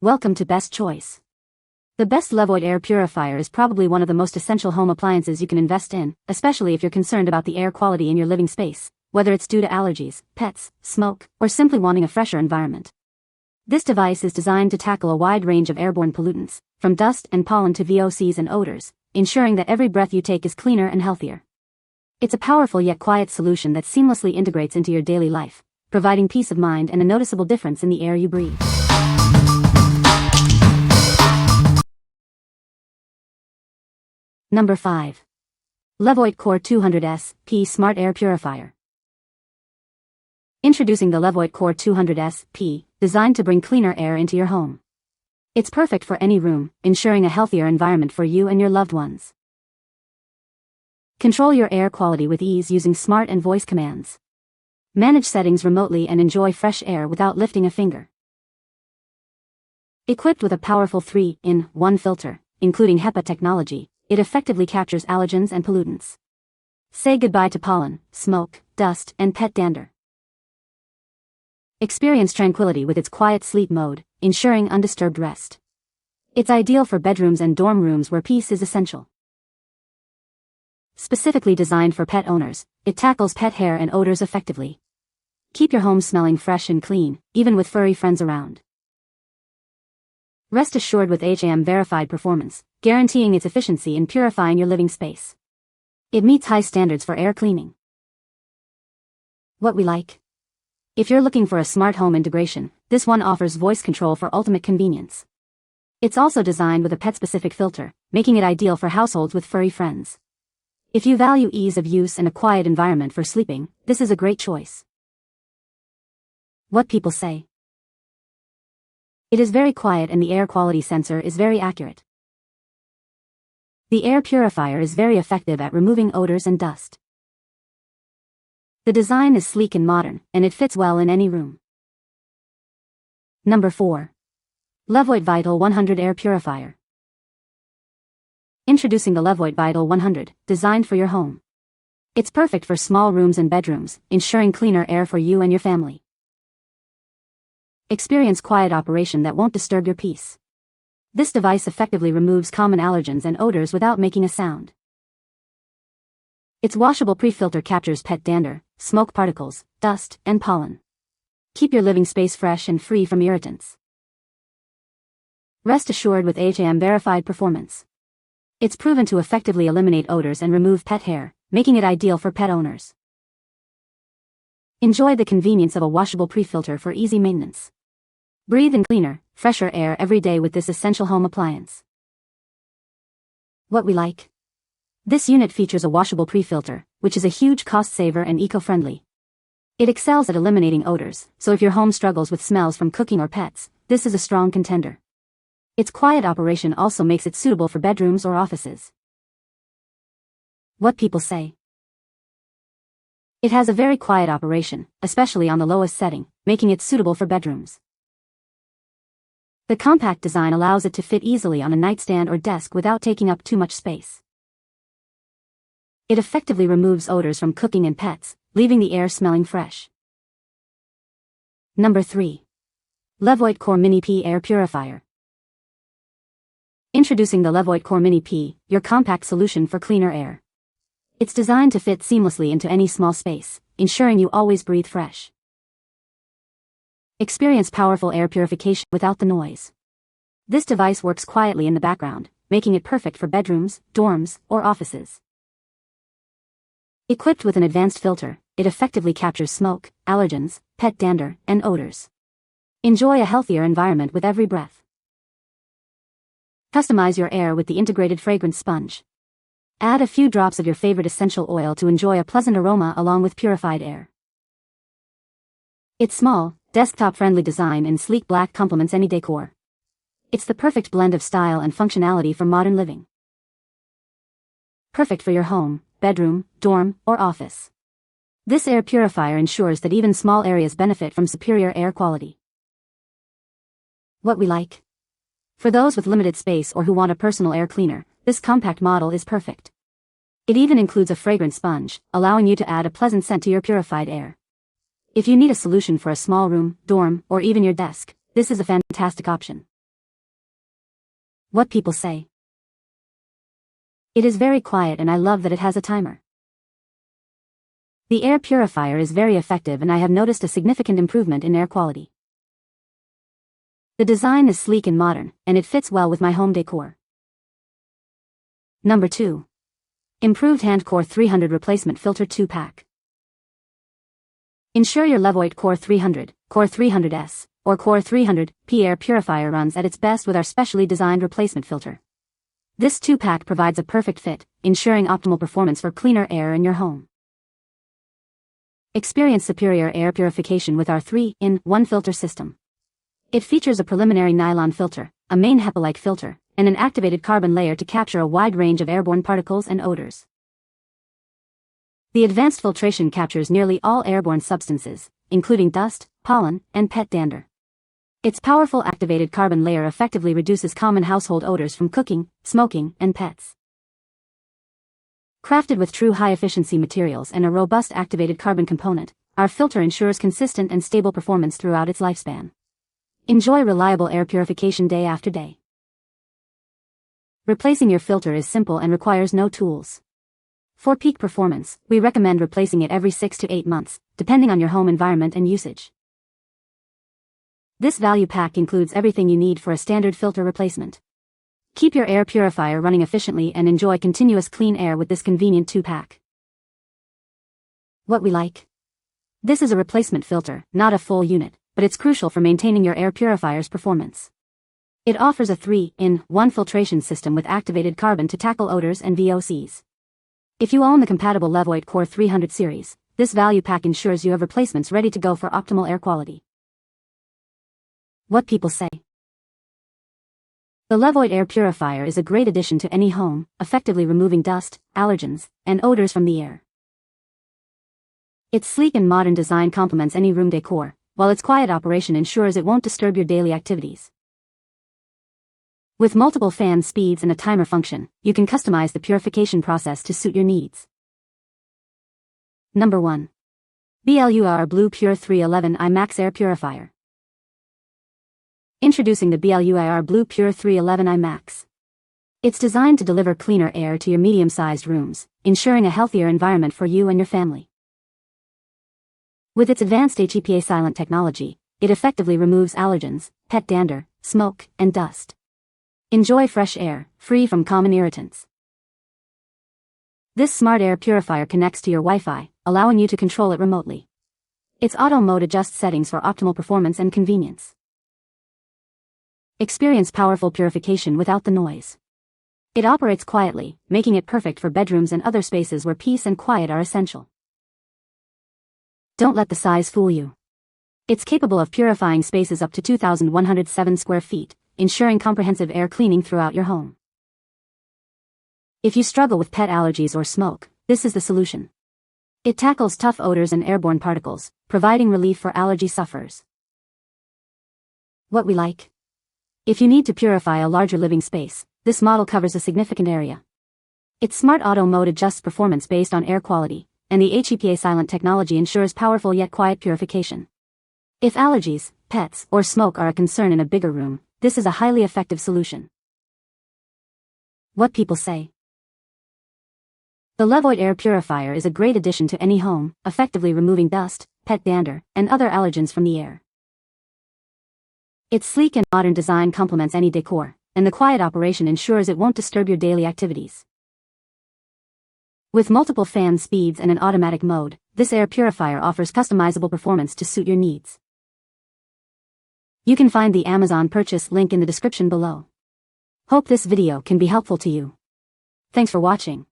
Welcome to Best Choice. The best Levoit Air Purifier is probably one of the most essential home appliances you can invest in, especially if you're concerned about the air quality in your living space, whether it's due to allergies, pets, smoke, or simply wanting a fresher environment. This device is designed to tackle a wide range of airborne pollutants, from dust and pollen to VOCs and odors, ensuring that every breath you take is cleaner and healthier. It's a powerful yet quiet solution that seamlessly integrates into your daily life, providing peace of mind and a noticeable difference in the air you breathe. Number 5. Levoit Core 200S P Smart Air Purifier. Introducing the Levoit Core 200S P, designed to bring cleaner air into your home. It's perfect for any room, ensuring a healthier environment for you and your loved ones. Control your air quality with ease using smart and voice commands. Manage settings remotely and enjoy fresh air without lifting a finger. Equipped with a powerful 3-in-1 filter, including HEPA technology, it effectively captures allergens and pollutants. Say goodbye to pollen, smoke, dust, and pet dander. Experience tranquility with its quiet sleep mode, ensuring undisturbed rest. It's ideal for bedrooms and dorm rooms where peace is essential. Specifically designed for pet owners, it tackles pet hair and odors effectively. Keep your home smelling fresh and clean, even with furry friends around. Rest assured with HAM-verified performance, guaranteeing its efficiency in purifying your living space. It meets high standards for air cleaning. What we like. If you're looking for a smart home integration, this one offers voice control for ultimate convenience. It's also designed with a pet-specific filter, making it ideal for households with furry friends. If you value ease of use and a quiet environment for sleeping, this is a great choice. What people say. It is very quiet and the air quality sensor is very accurate. The air purifier is very effective at removing odors and dust. The design is sleek and modern, and it fits well in any room. Number 4. Levoit Vital 100 Air Purifier. Introducing the Levoit Vital 100, designed for your home. It's perfect for small rooms and bedrooms, ensuring cleaner air for you and your family. Experience quiet operation that won't disturb your peace. This device effectively removes common allergens and odors without making a sound. Its washable pre-filter captures pet dander, smoke particles, dust, and pollen. Keep your living space fresh and free from irritants. Rest assured with HAM-verified performance. It's proven to effectively eliminate odors and remove pet hair, making it ideal for pet owners. Enjoy the convenience of a washable pre-filter for easy maintenance. Breathe in cleaner, fresher air every day with this essential home appliance. What we like. This unit features a washable pre-filter, which is a huge cost saver and eco-friendly. It excels at eliminating odors, so if your home struggles with smells from cooking or pets, this is a strong contender. Its quiet operation also makes it suitable for bedrooms or offices. What people say. It has a very quiet operation, especially on the lowest setting, making it suitable for bedrooms. The compact design allows it to fit easily on a nightstand or desk without taking up too much space. It effectively removes odors from cooking and pets, leaving the air smelling fresh. Number 3. Levoit Core Mini P Air Purifier. Introducing the Levoit Core Mini P, your compact solution for cleaner air. It's designed to fit seamlessly into any small space, ensuring you always breathe fresh. Experience powerful air purification without the noise. This device works quietly in the background, making it perfect for bedrooms, dorms, or offices. Equipped with an advanced filter, it effectively captures smoke, allergens, pet dander, and odors. Enjoy a healthier environment with every breath. Customize your air with the integrated fragrance sponge. Add a few drops of your favorite essential oil to enjoy a pleasant aroma along with purified air. Its small, desktop-friendly design and sleek black complements any decor. It's the perfect blend of style and functionality for modern living. Perfect for your home, bedroom, dorm, or office. This air purifier ensures that even small areas benefit from superior air quality. What we like. For those with limited space or who want a personal air cleaner, this compact model is perfect. It even includes a fragrance sponge, allowing you to add a pleasant scent to your purified air. If you need a solution for a small room, dorm, or even your desk, this is a fantastic option. What people say. It is very quiet and I love that it has a timer. The air purifier is very effective and I have noticed a significant improvement in air quality. The design is sleek and modern, and it fits well with my home decor. Number 2. Improvedhand Core 300 Replacement Filter 2-Pack. Ensure your Levoit Core 300, Core 300S, or Core 300P air purifier runs at its best with our specially designed replacement filter. This 2-pack provides a perfect fit, ensuring optimal performance for cleaner air in your home. Experience superior air purification with our 3-in-1 filter system. It features a preliminary nylon filter, a main HEPA-like filter, and an activated carbon layer to capture a wide range of airborne particles and odors. The advanced filtration captures nearly all airborne substances, including dust, pollen, and pet dander. Its powerful activated carbon layer effectively reduces common household odors from cooking, smoking, and pets. Crafted with true high-efficiency materials and a robust activated carbon component, our filter ensures consistent and stable performance throughout its lifespan. Enjoy reliable air purification day after day. Replacing your filter is simple and requires no tools. For peak performance, we recommend replacing it every 6 to 8 months, depending on your home environment and usage. This value pack includes everything you need for a standard filter replacement. Keep your air purifier running efficiently and enjoy continuous clean air with this convenient 2-pack. What we like. This is a replacement filter, not a full unit, but it's crucial for maintaining your air purifier's performance. It offers a 3-in-1 filtration system with activated carbon to tackle odors and VOCs. If you own the compatible Levoit Core 300 series, this value pack ensures you have replacements ready to go for optimal air quality. What people say. The Levoit Air Purifier is a great addition to any home, effectively removing dust, allergens, and odors from the air. Its sleek and modern design complements any room decor, while its quiet operation ensures it won't disturb your daily activities. With multiple fan speeds and a timer function, you can customize the purification process to suit your needs. Number 1. BLUEAIR BLUEAIR 311i Max Air Purifier. Introducing the BLUEAIR BLUEAIR 311i Max. It's designed to deliver cleaner air to your medium-sized rooms, ensuring a healthier environment for you and your family. With its advanced HEPA silent technology, it effectively removes allergens, pet dander, smoke, and dust. Enjoy fresh air, free from common irritants. This smart air purifier connects to your Wi-Fi, allowing you to control it remotely. Its auto mode adjusts settings for optimal performance and convenience. Experience powerful purification without the noise. It operates quietly, making it perfect for bedrooms and other spaces where peace and quiet are essential. Don't let the size fool you. It's capable of purifying spaces up to 2,107 square feet, ensuring comprehensive air cleaning throughout your home. If you struggle with pet allergies or smoke, this is the solution. It tackles tough odors and airborne particles, providing relief for allergy sufferers. What we like. If you need to purify a larger living space, this model covers a significant area. Its smart auto mode adjusts performance based on air quality, and the HEPA silent technology ensures powerful yet quiet purification. If allergies, pets, or smoke are a concern in a bigger room, this is a highly effective solution. What people say. The Levoit Air Purifier is a great addition to any home, effectively removing dust, pet dander, and other allergens from the air. Its sleek and modern design complements any decor, and the quiet operation ensures it won't disturb your daily activities. With multiple fan speeds and an automatic mode, this air purifier offers customizable performance to suit your needs. You can find the Amazon purchase link in the description below. Hope this video can be helpful to you. Thanks for watching.